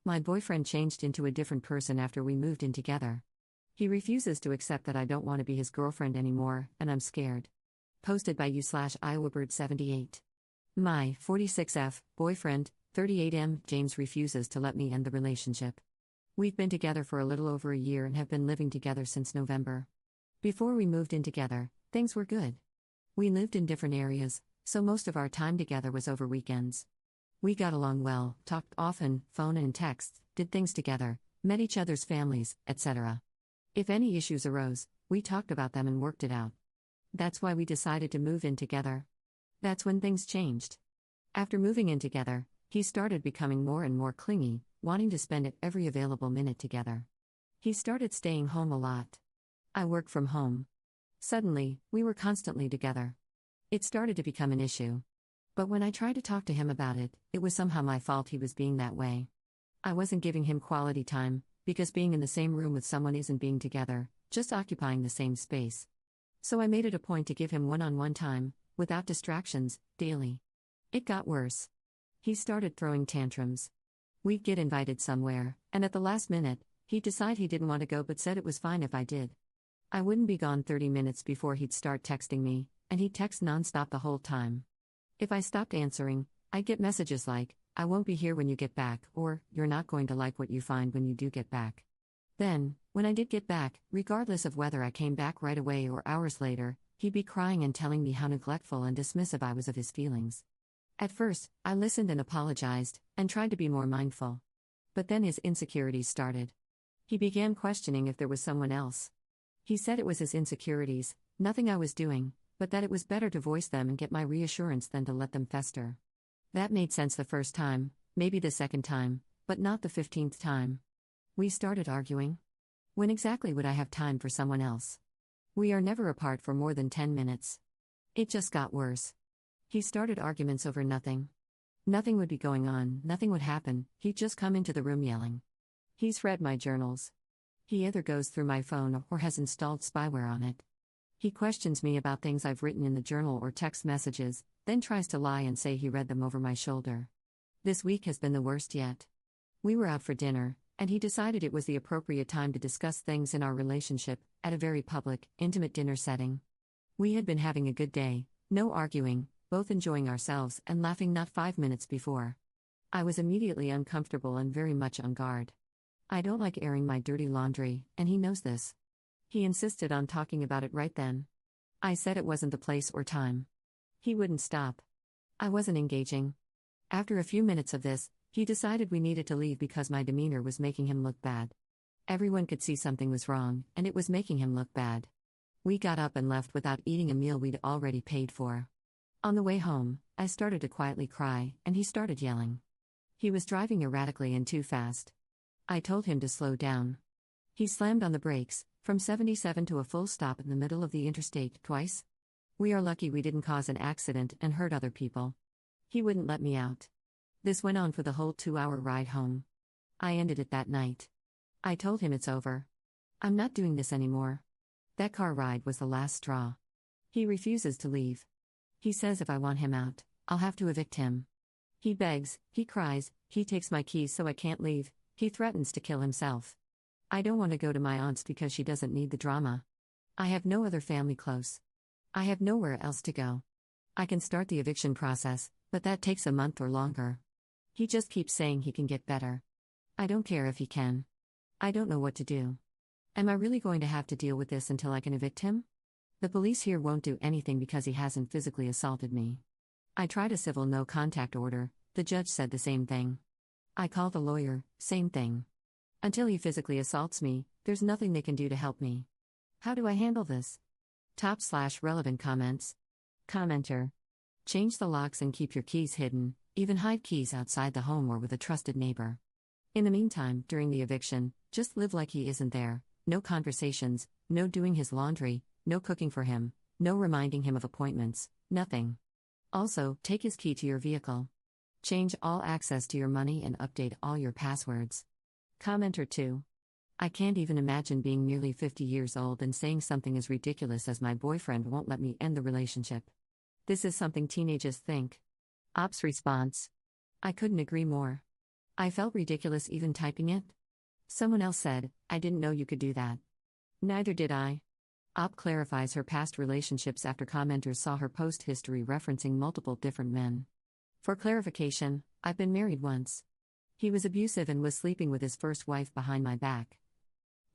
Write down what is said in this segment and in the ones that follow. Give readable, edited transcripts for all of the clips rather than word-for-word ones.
My boyfriend changed into a different person after we moved in together. He refuses to accept that I don't want to be his girlfriend anymore, and I'm scared. Posted by you/Iowabird78. My 46F boyfriend, 38M James refuses to let me end the relationship. We've been together for a little over a year and have been living together since November. Before we moved in together, things were good. We lived in different areas, so most of our time together was over weekends. We got along well, talked often, phone and text, did things together, met each other's families, etc. If any issues arose, we talked about them and worked it out. That's why we decided to move in together. That's when things changed. After moving in together, he started becoming more and more clingy, wanting to spend every available minute together. He started staying home a lot. I work from home. Suddenly, we were constantly together. It started to become an issue. But when I tried to talk to him about it, it was somehow my fault he was being that way. I wasn't giving him quality time, because being in the same room with someone isn't being together, just occupying the same space. So I made it a point to give him one-on-one time, without distractions, daily. It got worse. He started throwing tantrums. We'd get invited somewhere, and at the last minute, he'd decide he didn't want to go but said it was fine if I did. I wouldn't be gone 30 minutes before he'd start texting me, and he'd text nonstop the whole time. If I stopped answering, I'd get messages like, "I won't be here when you get back," or, "You're not going to like what you find when you do get back." Then, when I did get back, regardless of whether I came back right away or hours later, he'd be crying and telling me how neglectful and dismissive I was of his feelings. At first, I listened and apologized, and tried to be more mindful. But then his insecurities started. He began questioning if there was someone else. He said it was his insecurities, nothing I was doing, but that it was better to voice them and get my reassurance than to let them fester. That made sense the first time, maybe the second time, but not the 15th time. We started arguing. When exactly would I have time for someone else? We are never apart for more than 10 minutes. It just got worse. He started arguments over nothing. Nothing would be going on, nothing would happen, he'd just come into the room yelling. He's read my journals. He either goes through my phone or has installed spyware on it. He questions me about things I've written in the journal or text messages, then tries to lie and say he read them over my shoulder. This week has been the worst yet. We were out for dinner, and he decided it was the appropriate time to discuss things in our relationship, at a very public, intimate dinner setting. We had been having a good day, no arguing, both enjoying ourselves and laughing not 5 minutes before. I was immediately uncomfortable and very much on guard. I don't like airing my dirty laundry, and he knows this. He insisted on talking about it right then. I said it wasn't the place or time. He wouldn't stop. I wasn't engaging. After a few minutes of this, he decided we needed to leave because my demeanor was making him look bad. Everyone could see something was wrong, and it was making him look bad. We got up and left without eating a meal we'd already paid for. On the way home, I started to quietly cry, and he started yelling. He was driving erratically and too fast. I told him to slow down. He slammed on the brakes, from 77 to a full stop in the middle of the interstate, twice. We are lucky we didn't cause an accident and hurt other people. He wouldn't let me out. This went on for the whole 2-hour ride home. I ended it that night. I told him it's over. I'm not doing this anymore. That car ride was the last straw. He refuses to leave. He says if I want him out, I'll have to evict him. He begs, he cries, he takes my keys so I can't leave, he threatens to kill himself. I don't want to go to my aunt's because she doesn't need the drama. I have no other family close. I have nowhere else to go. I can start the eviction process, but that takes a month or longer. He just keeps saying he can get better. I don't care if he can. I don't know what to do. Am I really going to have to deal with this until I can evict him? The police here won't do anything because he hasn't physically assaulted me. I tried a civil no-contact order, the judge said the same thing. I called the lawyer, same thing. Until he physically assaults me, there's nothing they can do to help me. How do I handle this? /relevant comments. Commenter. Change the locks and keep your keys hidden, even hide keys outside the home or with a trusted neighbor. In the meantime, during the eviction, just live like he isn't there, no conversations, no doing his laundry, no cooking for him, no reminding him of appointments, nothing. Also, take his key to your vehicle. Change all access to your money and update all your passwords. Commenter 2. I can't even imagine being nearly 50 years old and saying something as ridiculous as my boyfriend won't let me end the relationship. This is something teenagers think. Ops response. I couldn't agree more. I felt ridiculous even typing it. Someone else said, I didn't know you could do that. Neither did I. Op clarifies her past relationships after commenters saw her post history referencing multiple different men. For clarification, I've been married once. He was abusive and was sleeping with his first wife behind my back.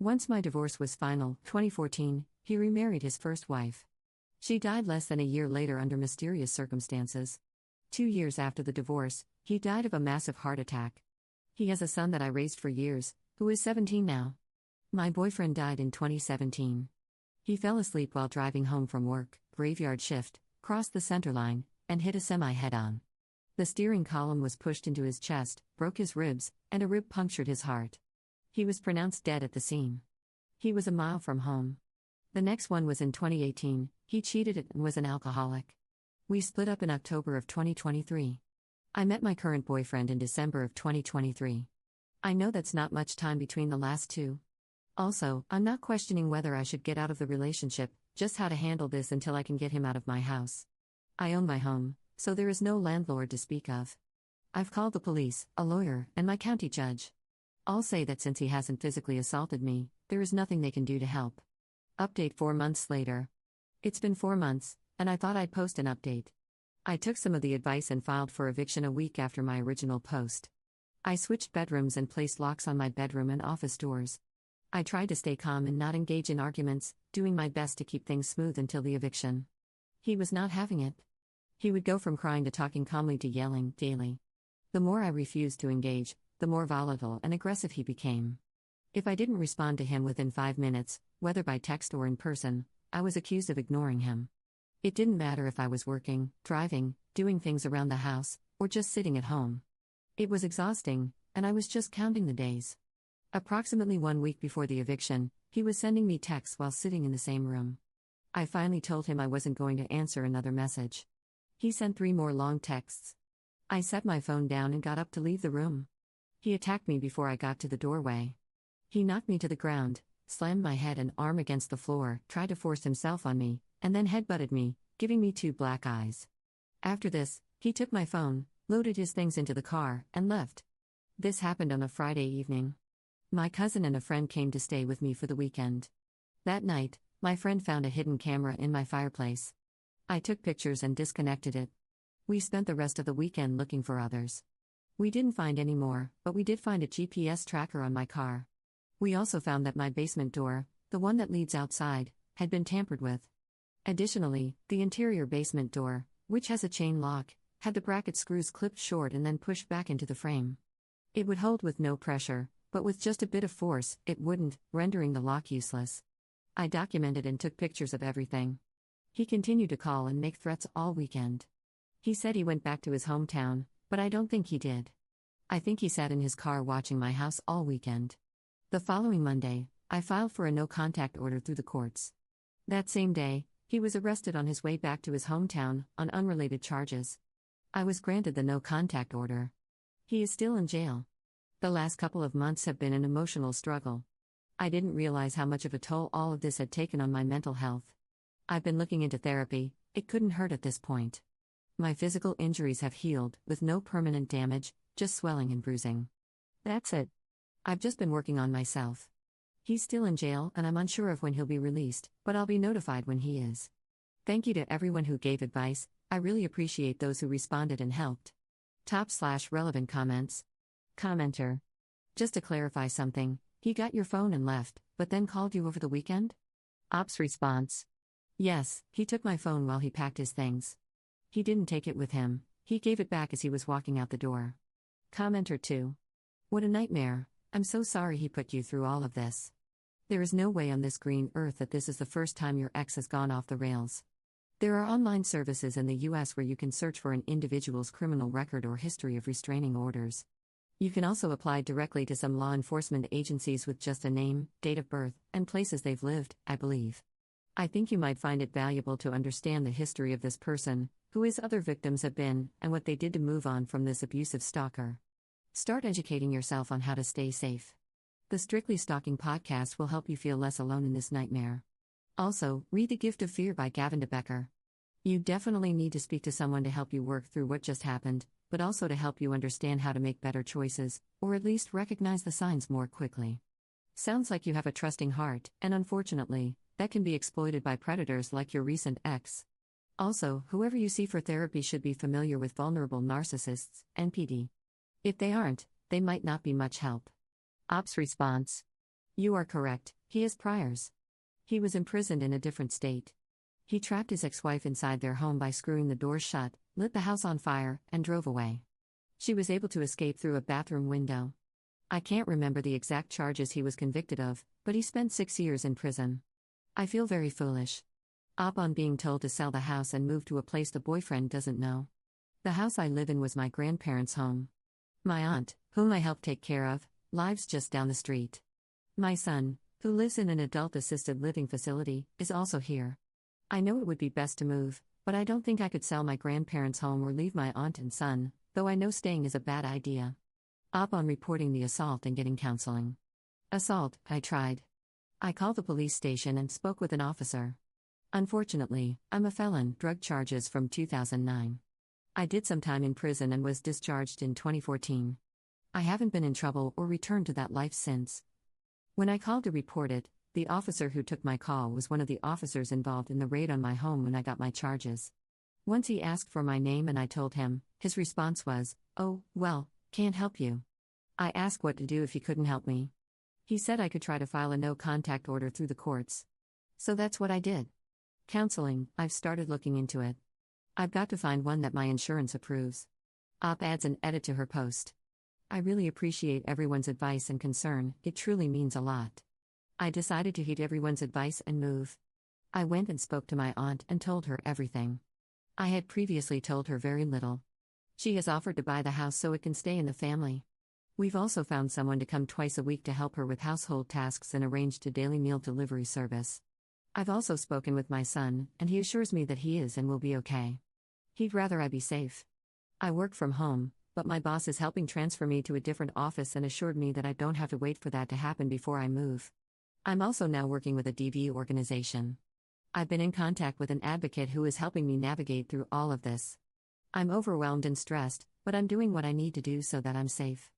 Once my divorce was final, 2014, he remarried his first wife. She died less than a year later under mysterious circumstances. 2 years after the divorce, he died of a massive heart attack. He has a son that I raised for years, who is 17 now. My boyfriend died in 2017. He fell asleep while driving home from work, graveyard shift, crossed the center line, and hit a semi head-on. The steering column was pushed into his chest, broke his ribs, and a rib punctured his heart. He was pronounced dead at the scene. He was a mile from home. The next one was in 2018, he cheated and was an alcoholic. We split up in October of 2023. I met my current boyfriend in December of 2023. I know that's not much time between the last two. Also, I'm not questioning whether I should get out of the relationship, just how to handle this until I can get him out of my house. I own my home, so there is no landlord to speak of. I've called the police, a lawyer, and my county judge. I'll say that since he hasn't physically assaulted me, there is nothing they can do to help. Update 4 months later. It's been 4 months, and I thought I'd post an update. I took some of the advice and filed for eviction a week after my original post. I switched bedrooms and placed locks on my bedroom and office doors. I tried to stay calm and not engage in arguments, doing my best to keep things smooth until the eviction. He was not having it. He would go from crying to talking calmly to yelling, daily. The more I refused to engage, the more volatile and aggressive he became. If I didn't respond to him within 5 minutes, whether by text or in person, I was accused of ignoring him. It didn't matter if I was working, driving, doing things around the house, or just sitting at home. It was exhausting, and I was just counting the days. Approximately 1 week before the eviction, he was sending me texts while sitting in the same room. I finally told him I wasn't going to answer another message. He sent 3 more long texts. I set my phone down and got up to leave the room. He attacked me before I got to the doorway. He knocked me to the ground, slammed my head and arm against the floor, tried to force himself on me, and then headbutted me, giving me 2 black eyes. After this, he took my phone, loaded his things into the car, and left. This happened on a Friday evening. My cousin and a friend came to stay with me for the weekend. That night, my friend found a hidden camera in my fireplace. I took pictures and disconnected it. We spent the rest of the weekend looking for others. We didn't find any more, but we did find a GPS tracker on my car. We also found that my basement door, the one that leads outside, had been tampered with. Additionally, the interior basement door, which has a chain lock, had the bracket screws clipped short and then pushed back into the frame. It would hold with no pressure, but with just a bit of force, it wouldn't, rendering the lock useless. I documented and took pictures of everything. He continued to call and make threats all weekend. He said he went back to his hometown, but I don't think he did. I think he sat in his car watching my house all weekend. The following Monday, I filed for a no-contact order through the courts. That same day, he was arrested on his way back to his hometown, on unrelated charges. I was granted the no-contact order. He is still in jail. The last couple of months have been an emotional struggle. I didn't realize how much of a toll all of this had taken on my mental health. I've been looking into therapy, it couldn't hurt at this point. My physical injuries have healed, with no permanent damage, just swelling and bruising. That's it. I've just been working on myself. He's still in jail and I'm unsure of when he'll be released, but I'll be notified when he is. Thank you to everyone who gave advice, I really appreciate those who responded and helped. Top/relevant comments. Commenter. Just to clarify something, he got your phone and left, but then called you over the weekend? Op's response. Yes, he took my phone while he packed his things. He didn't take it with him, he gave it back as he was walking out the door. Commenter 2. What a nightmare, I'm so sorry he put you through all of this. There is no way on this green earth that this is the first time your ex has gone off the rails. There are online services in the US where you can search for an individual's criminal record or history of restraining orders. You can also apply directly to some law enforcement agencies with just a name, date of birth, and places they've lived, I believe. I think you might find it valuable to understand the history of this person, who his other victims have been, and what they did to move on from this abusive stalker. Start educating yourself on how to stay safe. The Strictly Stalking podcast will help you feel less alone in this nightmare. Also, read The Gift of Fear by Gavin de Becker. You definitely need to speak to someone to help you work through what just happened, but also to help you understand how to make better choices, or at least recognize the signs more quickly. Sounds like you have a trusting heart, and unfortunately, that can be exploited by predators like your recent ex. Also, whoever you see for therapy should be familiar with vulnerable narcissists, NPD. If they aren't, they might not be much help. Ops response: You are correct, he has priors. He was imprisoned in a different state. He trapped his ex-wife inside their home by screwing the doors shut, lit the house on fire, and drove away. She was able to escape through a bathroom window. I can't remember the exact charges he was convicted of, but he spent 6 years in prison. I feel very foolish. Upon being told to sell the house and move to a place the boyfriend doesn't know. The house I live in was my grandparents' home. My aunt, whom I helped take care of, lives just down the street. My son, who lives in an adult assisted living facility, is also here. I know it would be best to move, but I don't think I could sell my grandparents' home or leave my aunt and son, though I know staying is a bad idea. Upon reporting the assault and getting counseling. Assault, I tried. I called the police station and spoke with an officer. Unfortunately, I'm a felon, drug charges from 2009. I did some time in prison and was discharged in 2014. I haven't been in trouble or returned to that life since. When I called to report it, the officer who took my call was one of the officers involved in the raid on my home when I got my charges. Once he asked for my name and I told him, his response was, "Oh, well, can't help you." I asked what to do if he couldn't help me. He said I could try to file a no-contact order through the courts. So that's what I did. Counseling, I've started looking into it. I've got to find one that my insurance approves. Op adds an edit to her post. I really appreciate everyone's advice and concern, it truly means a lot. I decided to heed everyone's advice and move. I went and spoke to my aunt and told her everything. I had previously told her very little. She has offered to buy the house so it can stay in the family. We've also found someone to come twice a week to help her with household tasks and arranged a daily meal delivery service. I've also spoken with my son, and he assures me that he is and will be okay. He'd rather I be safe. I work from home, but my boss is helping transfer me to a different office and assured me that I don't have to wait for that to happen before I move. I'm also now working with a DV organization. I've been in contact with an advocate who is helping me navigate through all of this. I'm overwhelmed and stressed, but I'm doing what I need to do so that I'm safe.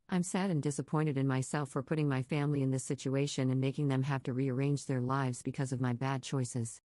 I'm sad and disappointed in myself for putting my family in this situation and making them have to rearrange their lives because of my bad choices.